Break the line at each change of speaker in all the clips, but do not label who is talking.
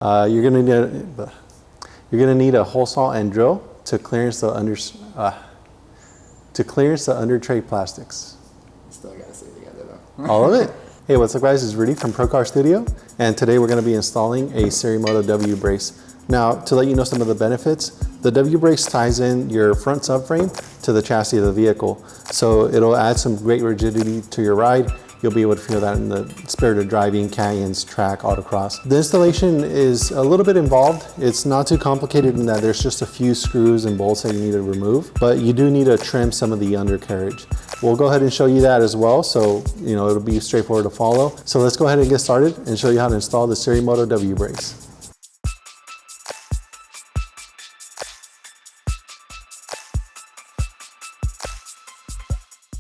You're gonna need a hole saw and drill to clearance the under tray plastics.
Still gotta say together though.
All of it. Hey, what's up guys? It's Rudy from Pro Car Studio, and today we're gonna be installing a SiriMoto W brace. Now, to let you know some of the benefits, the W brace ties in your front subframe to the chassis of the vehicle. So it'll add some great rigidity to your ride. You'll be able to feel that in the Spirit of Driving, Canyons, track, autocross. The installation is a little bit involved. It's not too complicated in that there's just a few screws and bolts that you need to remove, but you do need to trim some of the undercarriage. We'll go ahead and show you that as well, so it'll be straightforward to follow. So let's go ahead and get started and show you how to install the SiriMoto W brace.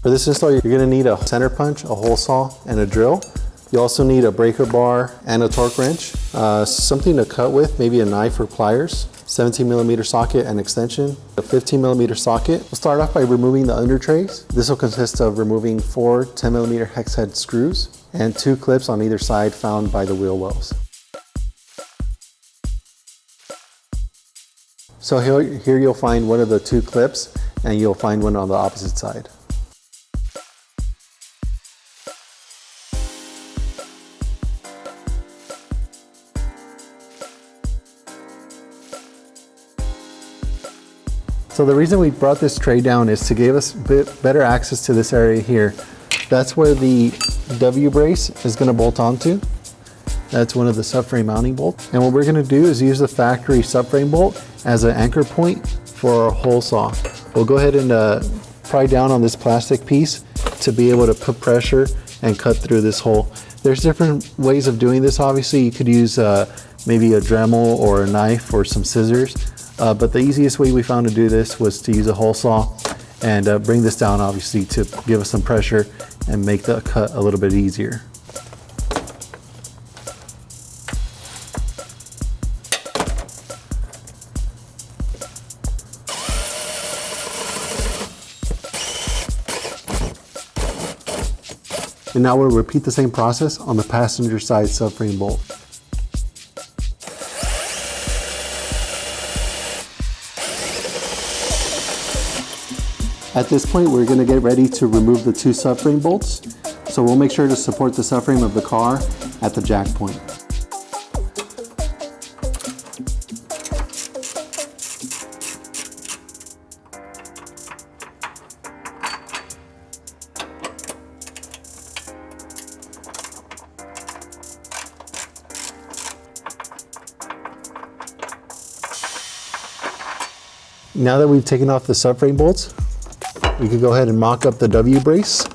For this install, you're going to need a center punch, a hole saw, and a drill. You also need a breaker bar and a torque wrench, something to cut with, maybe a knife or pliers, 17mm socket and extension, a 15mm socket. We'll start off by removing the under trays. This will consist of removing 4 10mm hex head screws and 2 clips on either side found by the wheel wells. So here you'll find one of the 2 clips, and you'll find one on the opposite side. So the reason we brought this tray down is to give us a bit better access to this area here. That's where the W brace is going to bolt onto. That's one of the subframe mounting bolts. And what we're going to do is use the factory subframe bolt as an anchor point for our hole saw. We'll go ahead and pry down on this plastic piece to be able to put pressure and cut through this hole. There's different ways of doing this. Obviously, you could use maybe a Dremel or a knife or some scissors. But the easiest way we found to do this was to use a hole saw and bring this down, obviously, to give us some pressure and make the cut a little bit easier. And now we'll repeat the same process on the passenger side subframe bolt. At this point, we're going to get ready to remove the 2 subframe bolts. So we'll make sure to support the subframe of the car at the jack point. Now that we've taken off the subframe bolts, we could go ahead and mock up the W brace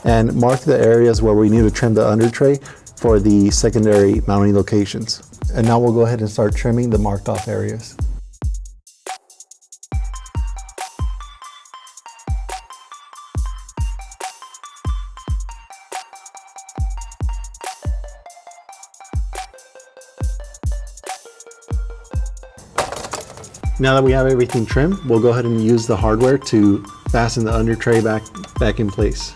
and mark the areas where we need to trim the under tray for the secondary mounting locations. And now we'll go ahead and start trimming the marked off areas. Now that we have everything trimmed, we'll go ahead and use the hardware to fasten the under tray back in place.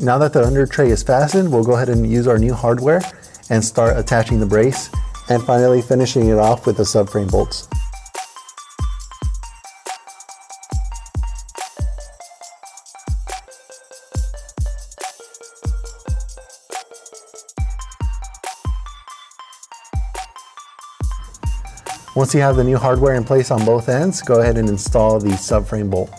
Now that the under tray is fastened, we'll go ahead and use our new hardware and start attaching the brace, and finally finishing it off with the subframe bolts. Once you have the new hardware in place on both ends, go ahead and install the subframe bolt.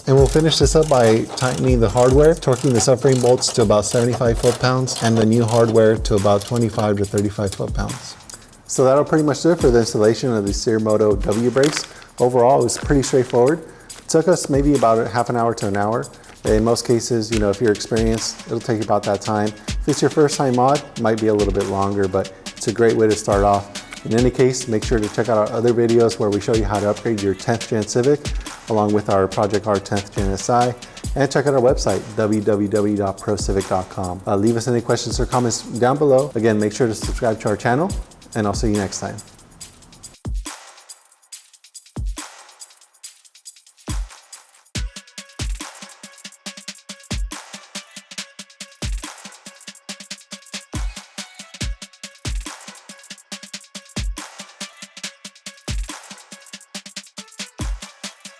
And we'll finish this up by tightening the hardware, torquing the subframe bolts to about 75 foot-pounds and the new hardware to about 25 to 35 foot-pounds. So that'll pretty much do it for the installation of the SiriMoto W brace. Overall, it was pretty straightforward. It took us maybe about half an hour to an hour. In most cases, if you're experienced, it'll take you about that time. If it's your first time mod, it might be a little bit longer, but it's a great way to start off. In any case, make sure to check out our other videos where we show you how to upgrade your 10th Gen Civic, along with our Project R 10th Gen Si, and check out our website, www.procivic.com. Leave us any questions or comments down below. Again, make sure to subscribe to our channel, and I'll see you next time.